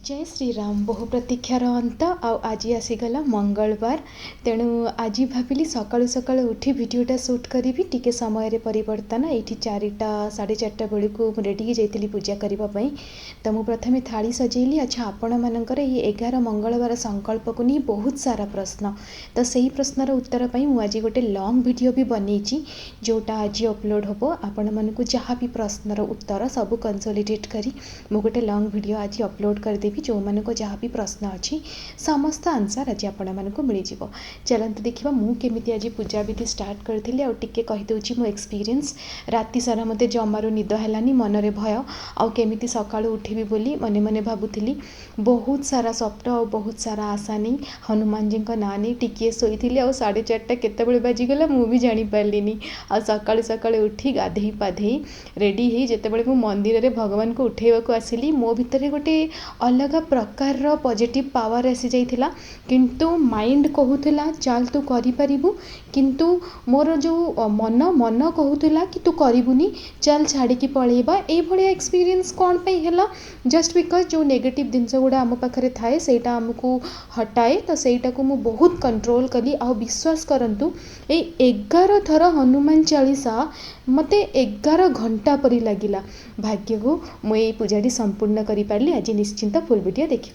जय श्रीराम। बहु प्रतीक्षार अंत आज आसीगला मंगलवार। तेणु आज भाविली सकाळु सकाळु उठी भिडियोटा सुट करी टिके समय परिवर्तन ये 4टा 4:30 बेलू को रेडी हो जाइली पूजा करने। तो मुझे प्रथम थाली सजेली। अच्छा, आपण मानकर ये 11 मंगलवार संकल्प को नहीं बहुत सारा प्रश्न, तो सही प्रश्नर उत्तर पाई मुझे आज गोटे लॉन्ग वीडियो भी बनई जोटा आज अपलोड हम। आपण मानक जहाँ भी प्रश्नर उत्तर सब कंसोलिडेट करी मु गोटे लॉन्ग वीडियो आज अपलोड कर जो मानक जहाँ भी प्रश्न अच्छी समस्त आंसर आज आपण मानक मिल जाव। चलते देखा मुझे आज पूजा विधि स्टार्ट करी आगे कहीदे मो एक्सपीरियंस। राति सारा मत जमारू निद है मनरे भय आमी सका उठिबी बोली मने मने भावुली। बहुत सारा स्वप्न और बहुत सारा आशा नहीं हनुमान जी ना नहीं टिके शोई 4:30 केतबे बाजिगला मु भी जापारि। आ सका सका उठी गाधे पाधे रेडी हो जितेबाला मु मंदिर में भगवान को उठेवा आसिली मो भितर गोटे अलग प्रकार पॉजिटिव पावर आसी जाइथिला। किंतु माइंड कहूला चल तू करिपारिबु, किंतु मोर जो मन मन कहूला कि तू करिबुनी, चल छाड़िकी पळेबा। ए भलिया एक्सपीरियंस कौन पे हैला? जस्ट बिकॉज जो नेगेटिव जिनस गुड़ा आम पाखे थाए सेटा आमको हटाए, तो सेटा को मु बहुत कंट्रोल कली। आ विश्वास करंतु ए 11 थर हनुमान चालीसा मते 11 घंटा परी लगिला। भाग्य को मुझे पूजाटी संपूर्ण करि पारली। आज निश्चिंत फुल वीडियो देखिए।